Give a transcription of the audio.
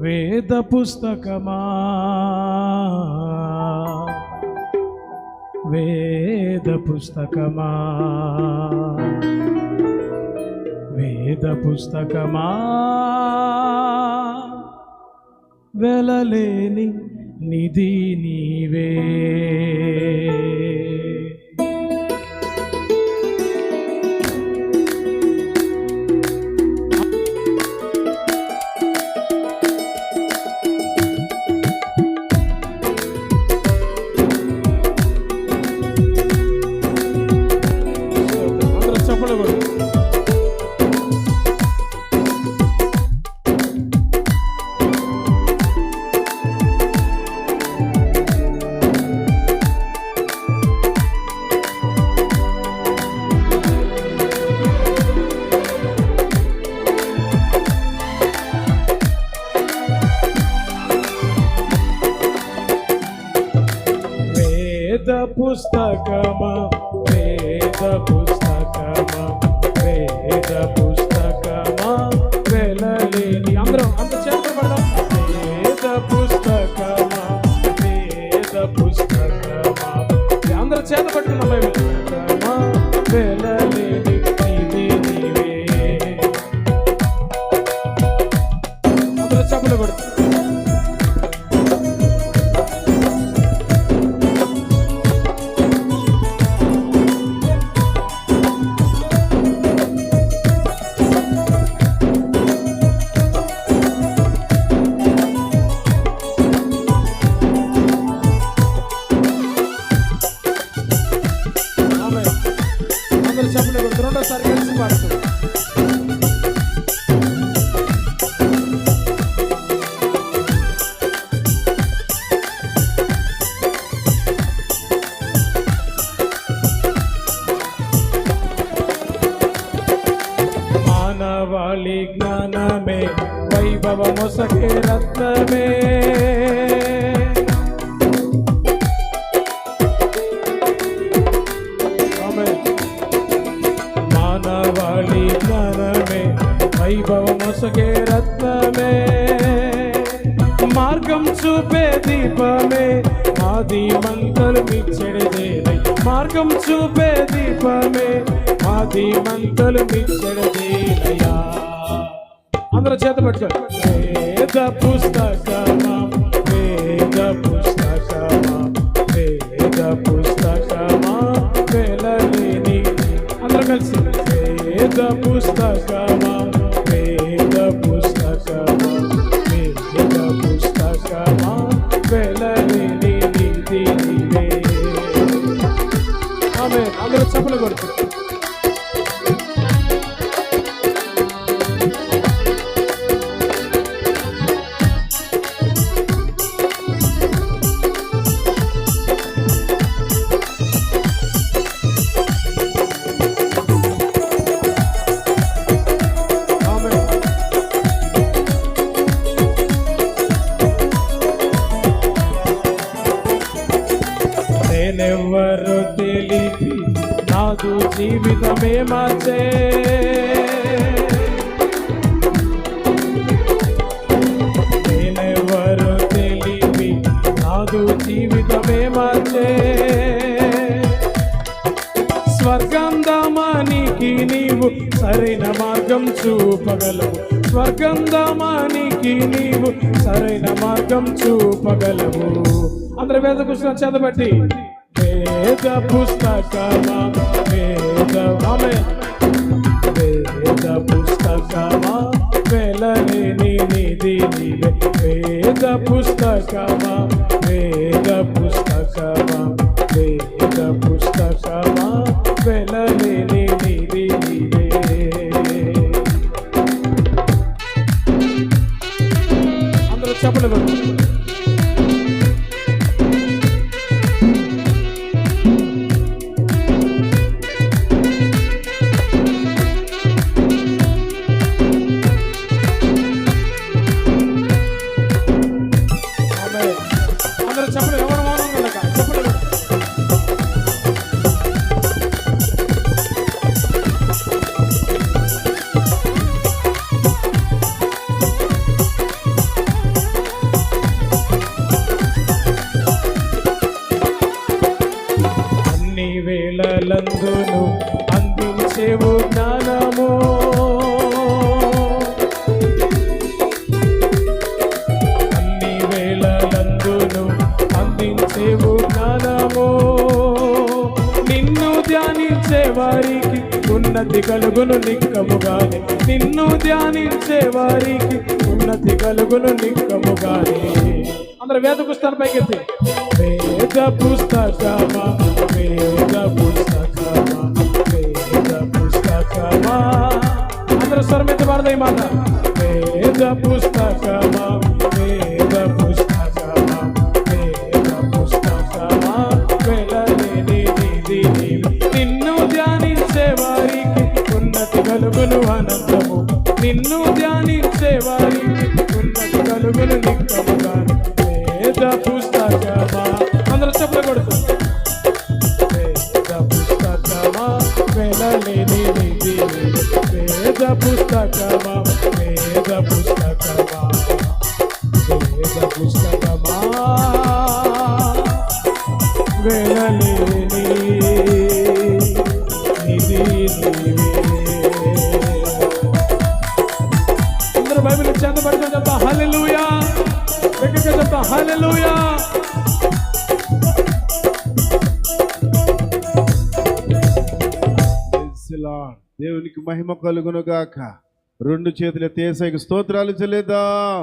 వేద పుస్తకమా వేద పుస్తకమా వేద పుస్తకమా వెలలేని నిధి నీవే వేద పుస్తకమా వేద పుస్తకమా వేద పుస్తకమా వెలలేని అందరూ అంత చేతులు పడదాం. వేద పుస్తకమా వేద పుస్తకమా అందరూ చేత పట్టుకున్నాం. పుస్తకమా వెలలేని నిధి నీవే అందరూ చెప్పులు కొడుతుంది. రెండోసారి కలిసి పాడుతుంది. మానవాళి జ్ఞానమే వైభవమొసగే రత్నమే మానవాళి జ్ఞానమే వైభవమొసగే రత్నమే మార్గం చూపే దీపమే ఆది మంతలు మిచ్చడిదేనై మార్గం చూపే దీపమే ఆది మంతలు మిచ్చడిదేనయ్యా అందరూ చేత పట్టుకోండి. వేద పుస్తకమా వేద పుస్తకమా వేద పుస్తకమా వెలలేని అందరూ కలిసి వేద పుస్తకమా వేద పుస్తకమా వేద పుస్తకమా వెలలేని నిధి నీవే ఆమేన్. అందరూ చప్పట్లు కొడుతున్నారు. నేనెవ్వరో తెలిపి నాదు జీవితమే మార్చే నేనెవ్వరో తెలిపి నాదు జీవితమే మార్చే స్వర్గంధామానికి నీవు సరైన మార్గం చూపగలవు స్వర్గంధామానికి నీవు సరైన మార్గం చూపగలవు అందరూ వేద పుస్తకం చదవబట్టి వేద పుస్తకమా వేద వేద పుస్తకమా వెలలేని నిధి నీవే వేద పుస్తకమా వేద పుస్తకమా వేద పుస్తకమా వెలలేని నిధి నీవే అందరూ చప్పట్లు కొడుతున్నారు. అందరూ చప్పట్లు ఎవరు మౌనంగా చప్పట్లు ఉన్నతి కలుగును నిక్కముగానే. నిన్ను ధ్యానించే వారికి ఉన్నతి కలుగును నిక్కముగానే. అందరూ వేద పుస్తకాల పైకెత్తి వేద పుస్తకమా వేద పుస్తకమా వేద పుస్తకమా. అందరూ స్వరమెత్తి పాడదా ఈ మాట. వేద పుస్తకమా వేద పుస్తకమా వేద పుస్తకమా వెలలేని నిధి నీవే. నిన్ను ధ్యానించే వారికి ఉన్నతి కలుగును అనంతము. నిన్ను ధ్యానించే వారికి ఉన్నతి కలుగును నిక్కముగానే. వేద పుస్తకమా. అందరూ చెప్పులు కొడుతూ వేద పుస్తకమా వెలలేని నిధి నీవే. వేద పుస్తకమా వేద పుస్తకమా వేద పుస్తకమా వెలలేని నిధి నీవే. అందరూ బైబిల్ చదవబడుతూ చెప్తా హల్లెలూయా. గట్టిగా చెప్తా హల్లెలూయా. దేవునికి మహిమ కలుగును గాక. రెండు చేతుల యేసయ్యకు స్తోత్రాలు చెల్లిద్దాం.